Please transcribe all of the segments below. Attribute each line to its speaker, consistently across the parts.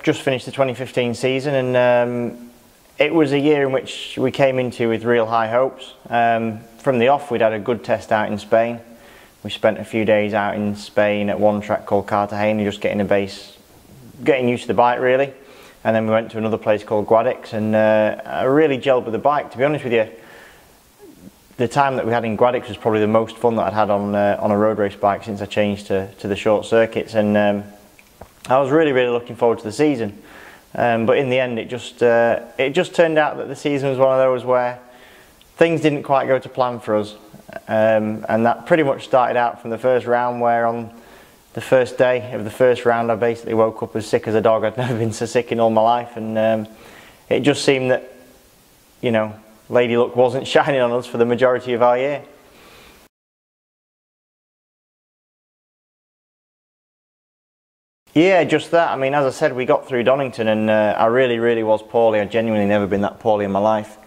Speaker 1: just finished the 2015 season, and it was a year in which we came into with real high hopes. From the off, we'd had a good test out in Spain. We spent a few days out in Spain at one track called Cartagena, just getting getting used to the bike really. And then we went to another place called Guadix, and I really gelled with the bike. To be honest with you, the time that we had in Guadix was probably the most fun that I'd had on a road race bike since I changed to the short circuits, and I was really looking forward to the season. But in the end, it just turned out that the season was one of those where things didn't quite go to plan for us, and that pretty much started out from the first round, where on the first day of the first round I basically woke up as sick as a dog. I'd never been so sick in all my life, and it just seemed that, you know, Lady Luck wasn't shining on us for the majority of our year. Yeah, just that. I mean, as I said, we got through Donington, and I really was poorly. I'd genuinely never been that poorly in my life.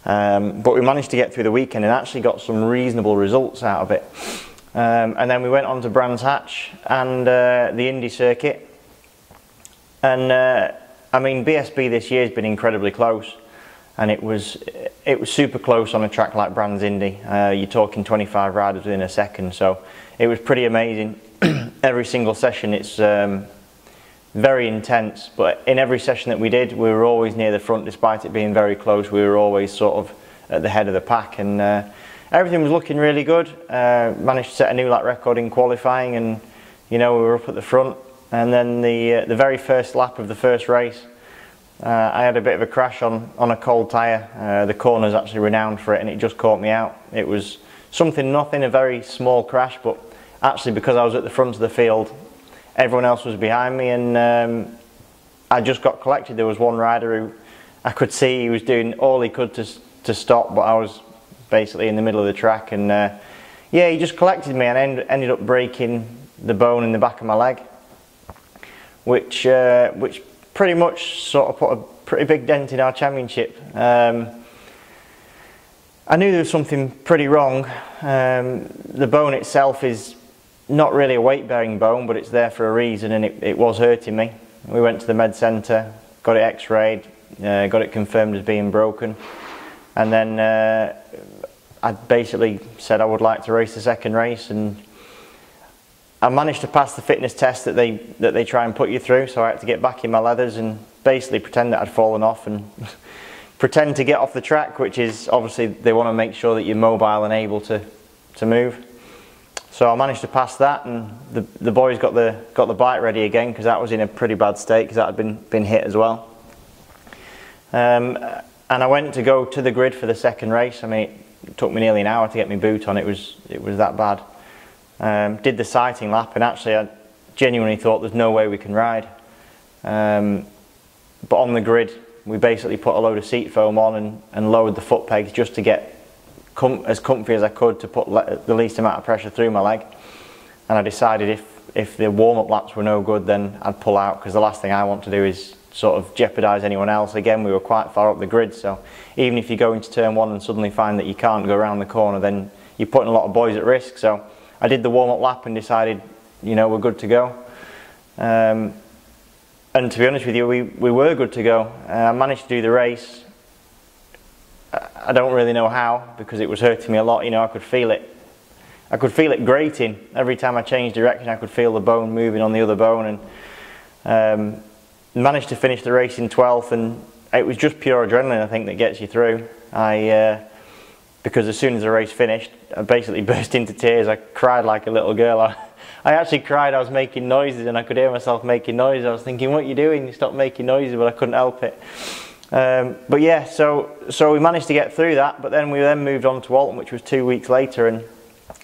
Speaker 1: But we managed to get through the weekend and actually got some reasonable results out of it. And then we went on to Brands Hatch and the Indy circuit. And I mean, BSB this year has been incredibly close. And it was super close on a track like Brands Indy. You're talking 25 riders within a second, so it was pretty amazing. Every single session it's very intense, but in every session that we did, we were always near the front. Despite it being very close, we were always sort of at the head of the pack, and everything was looking really good. Managed to set a new lap record in qualifying, and you know, we were up at the front. And then the very first lap of the first race, I had a bit of a crash on a cold tyre. The corner's actually renowned for it, and it just caught me out. It was nothing, a very small crash, but actually because I was at the front of the field, everyone else was behind me, and I just got collected. There was one rider who I could see he was doing all he could to stop, but I was basically in the middle of the track, and yeah, he just collected me, and I ended up breaking the bone in the back of my leg, which pretty much sort of put a pretty big dent in our championship. I knew there was something pretty wrong. The bone itself is not really a weight-bearing bone, but it's there for a reason, and it was hurting me. We went to the med centre, got it x-rayed, got it confirmed as being broken, and then I basically said I would like to race the second race, and I managed to pass the fitness test that they try and put you through, so I had to get back in my leathers and basically pretend that I'd fallen off and pretend to get off the track, which is obviously they want to make sure that you're mobile and able to move. So I managed to pass that, and the boys got the bike ready again, because that was in a pretty bad state, because that had been hit as well. And I went to go to the grid for the second race. I mean, it took me nearly an hour to get my boot on. It was that bad. Did the sighting lap, and actually I genuinely thought there's no way we can ride. But on the grid, we basically put a load of seat foam on and lowered the foot pegs just to get as comfy as I could, to put the least amount of pressure through my leg. And I decided if the warm-up laps were no good, then I'd pull out, because the last thing I want to do is sort of jeopardise anyone else. Again, we were quite far up the grid, so even if you go into turn one and suddenly find that you can't go around the corner, then you're putting a lot of boys at risk. So I did the warm-up lap and decided, you know, we're good to go. And to be honest with you, we were good to go. I managed to do the race. I don't really know how, because it was hurting me a lot. You know, I could feel it. I could feel it grating every time I changed direction. I could feel the bone moving on the other bone, and managed to finish the race in 12th. And it was just pure adrenaline, I think, that gets you through. Because as soon as the race finished, I basically burst into tears. I cried like a little girl. I actually cried. I was making noises, and I could hear myself making noises. I was thinking, what are you doing? You stop making noises, but I couldn't help it. But yeah, so we managed to get through that, but then we moved on to Alton, which was 2 weeks later, and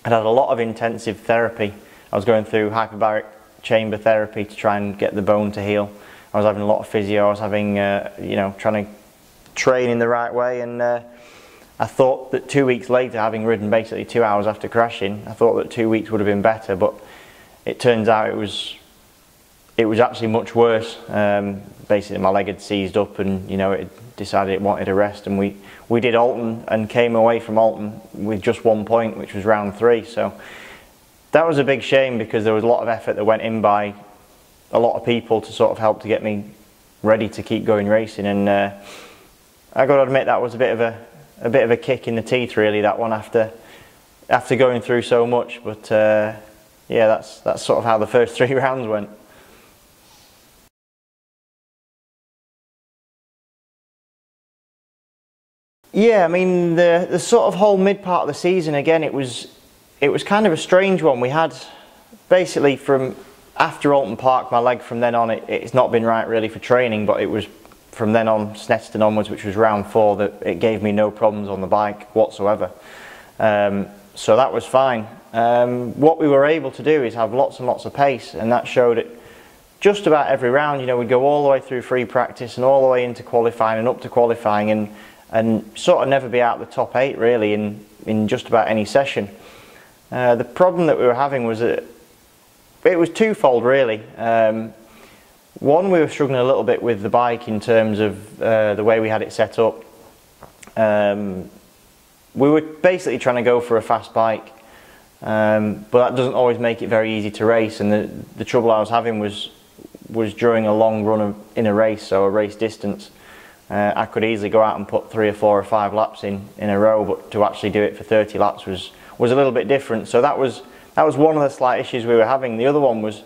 Speaker 1: I had a lot of intensive therapy. I was going through hyperbaric chamber therapy to try and get the bone to heal. I was having a lot of physio. I was having, you know, trying to train in the right way, and I thought that 2 weeks later, having ridden basically 2 hours after crashing, I thought that 2 weeks would have been better, but it turns out it was actually much worse. Basically my leg had seized up, and you know, it decided it wanted a rest, and we did Alton and came away from Alton with just 1 point, which was round 3. So that was a big shame, because there was a lot of effort that went in by a lot of people to sort of help to get me ready to keep going racing. And I got to admit that was a bit of a kick in the teeth, really, that one, after going through so much. But yeah, that's sort of how the first 3 rounds went. Yeah, I mean, the sort of whole mid part of the season, again, it was kind of a strange one. We had basically from after Alton Park, my leg from then on, it's not been right really for training, but it was from then on, Snetterton onwards, which was round 4, that it gave me no problems on the bike whatsoever. So that was fine. What we were able to do is have lots and lots of pace, and that showed it just about every round. You know, we'd go all the way through free practice and all the way into qualifying and up to qualifying, and sort of never be out of the top 8 really in just about any session. The problem that we were having was that it was twofold really. One, we were struggling a little bit with the bike in terms of the way we had it set up. We were basically trying to go for a fast bike, but that doesn't always make it very easy to race, and the trouble I was having was during a long run in a race, so a race distance. I could easily go out and put 3 or 4 or 5 laps in a row, but to actually do it for 30 laps was a little bit different. So that was one of the slight issues we were having. The other one was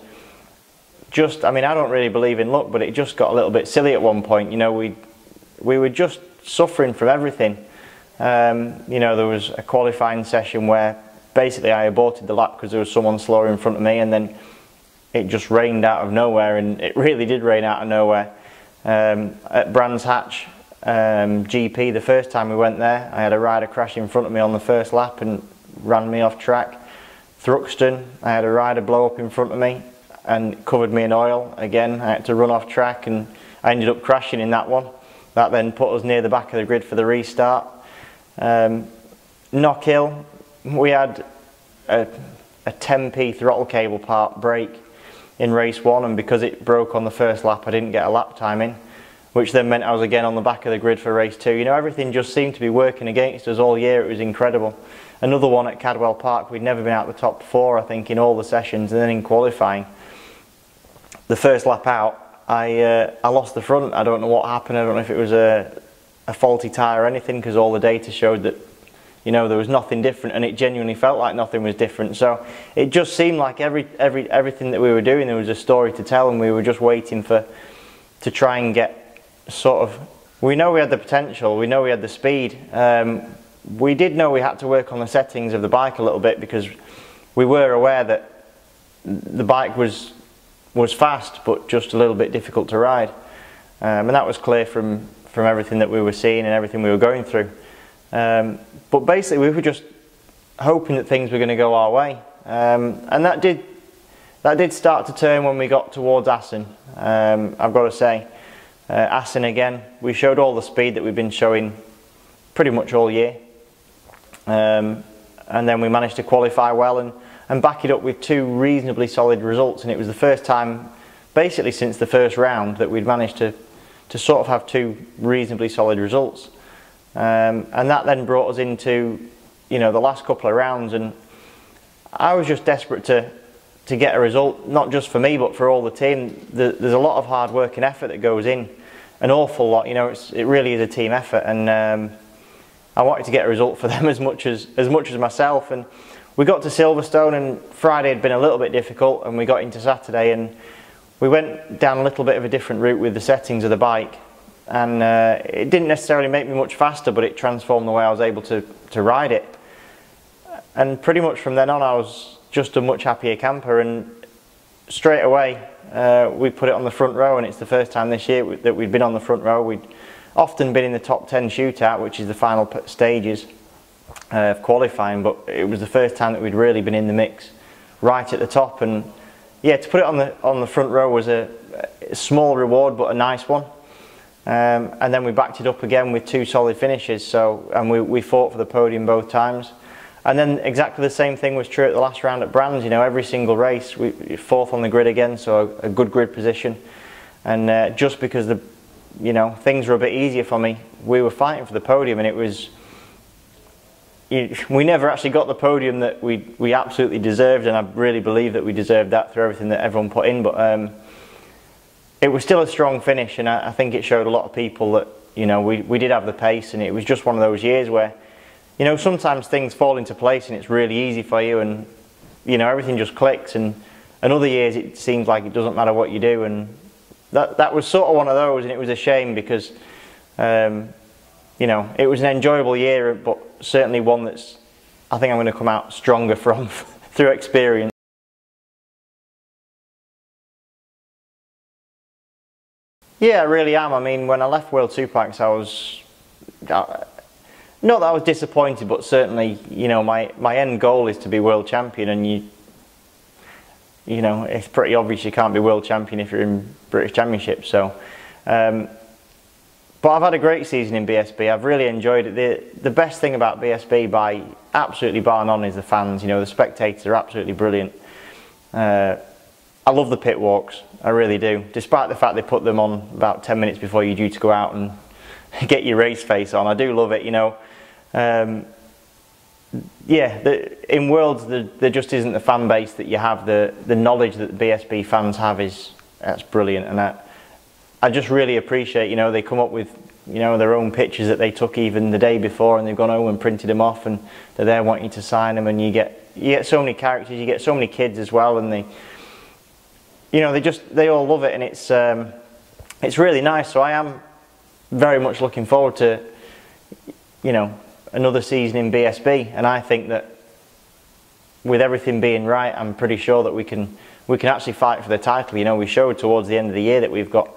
Speaker 1: just, I mean, I don't really believe in luck, but it just got a little bit silly at one point. You know, we were just suffering from everything. You know, there was a qualifying session where basically I aborted the lap because there was someone slower in front of me, and then it just rained out of nowhere, and it really did rain out of nowhere. At Brands Hatch GP, the first time we went there, I had a rider crash in front of me on the first lap and ran me off track. Thruxton, I had a rider blow up in front of me and covered me in oil. Again, I had to run off track, and I ended up crashing in that one. That then put us near the back of the grid for the restart. Knockhill, we had a 10p throttle cable part break in race 1, and because it broke on the first lap, I didn't get a lap time in, which then meant I was again on the back of the grid for race 2. You know, everything just seemed to be working against us all year. It was incredible. Another one at Cadwell Park, we'd never been out the top 4, I think, in all the sessions, and then in qualifying, the first lap out, I lost the front. I don't know what happened. I don't know if it was a faulty tyre or anything, because all the data showed that, you know, there was nothing different, and it genuinely felt like nothing was different. So it just seemed like everything that we were doing, there was a story to tell, and we were just waiting to try and get sort of, we know we had the potential, we know we had the speed. We did know we had to work on the settings of the bike a little bit, because we were aware that the bike was fast, but just a little bit difficult to ride. And that was clear from everything that we were seeing and everything we were going through. But basically we were just hoping that things were going to go our way, and that did start to turn when we got towards Assen. I've got to say, Assen again, we showed all the speed that we've been showing pretty much all year, and then we managed to qualify well and back it up with 2 reasonably solid results, and it was the first time basically since the first round that we'd managed to sort of have 2 reasonably solid results. And that then brought us into, you know, the last couple of rounds, and I was just desperate to get a result, not just for me but for all the team. There's a lot of hard work and effort that goes in, an awful lot. You know, it really is a team effort, and I wanted to get a result for them as much as myself. And we got to Silverstone, and Friday had been a little bit difficult, and we got into Saturday, and we went down a little bit of a different route with the settings of the bike. And it didn't necessarily make me much faster, but it transformed the way I was able to ride it. And pretty much from then on, I was just a much happier camper, and straight away we put it on the front row, and it's the first time this year that we'd been on the front row. We'd often been in the top 10 shootout, which is the final stages of qualifying, but it was the first time that we'd really been in the mix right at the top. And yeah, to put it on the front row was a small reward, but a nice one. And then we backed it up again with 2 solid finishes, and we fought for the podium both times. And then exactly the same thing was true at the last round at Brands. You know, every single race we 4th on the grid again, so a good grid position. And just because you know, things were a bit easier for me, we were fighting for the podium, and it was, we never actually got the podium that we absolutely deserved, and I really believe that we deserved that through everything that everyone put in. But it was still a strong finish, and I think it showed a lot of people that, you know, we did have the pace, and it was just one of those years where, you know, sometimes things fall into place and it's really easy for you, and, you know, everything just clicks, and other years it seems like it doesn't matter what you do, and that was sort of one of those, and it was a shame because, you know, it was an enjoyable year, but certainly one that's, I think I'm going to come out stronger from through experience. Yeah, I really am. I mean, when I left World Superbikes, I was, not that I was disappointed, but certainly, you know, my end goal is to be world champion, and you know, it's pretty obvious you can't be world champion if you're in British Championship. So, but I've had a great season in BSB. I've really enjoyed it. The best thing about BSB, by absolutely bar none, is the fans. You know, the spectators are absolutely brilliant. I love the pit walks, I really do. Despite the fact they put them on about 10 minutes before you're due to go out and get your race face on, I do love it, you know. Yeah, in Worlds there just isn't the fan base that you have. The knowledge that the BSB fans have that's brilliant, and I just really appreciate, you know, they come up with, you know, their own pictures that they took even the day before, and they've gone home and printed them off, and they're there wanting you to sign them, and you get so many characters, you get so many kids as well, and you know, they all love it, and it's really nice. So I am very much looking forward to, you know, another season in BSB, and I think that with everything being right, I'm pretty sure that we can actually fight for the title. You know, we showed towards the end of the year that we've got,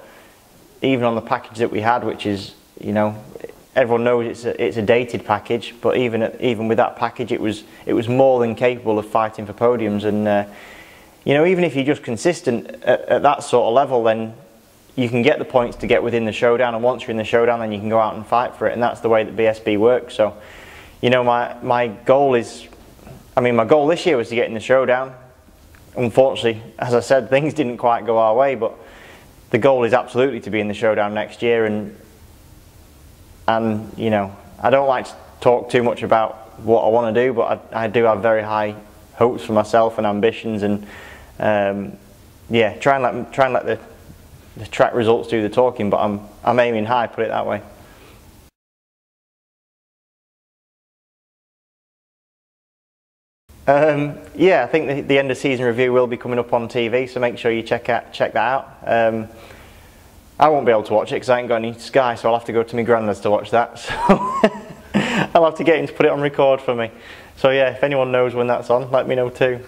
Speaker 1: even on the package that we had, which is, you know, everyone knows it's a dated package, but even with that package, it was more than capable of fighting for podiums. And you know, even if you're just consistent at that sort of level, then you can get the points to get within the showdown, and once you're in the showdown, then you can go out and fight for it, and that's the way that BSB works. So, you know, my goal is, I mean, my goal this year was to get in the showdown. Unfortunately, as I said, things didn't quite go our way, but the goal is absolutely to be in the showdown next year, and you know, I don't like to talk too much about what I want to do, but I do have very high hopes for myself and ambitions, and yeah, try and let the track results do the talking, but I'm aiming high, put it that way. Yeah, I think the end of season review will be coming up on TV, so make sure you check that out. I won't be able to watch it because I ain't got any Sky, so I'll have to go to my granddad's to watch that. So I'll have to get him to put it on record for me. So yeah, if anyone knows when that's on, let me know too.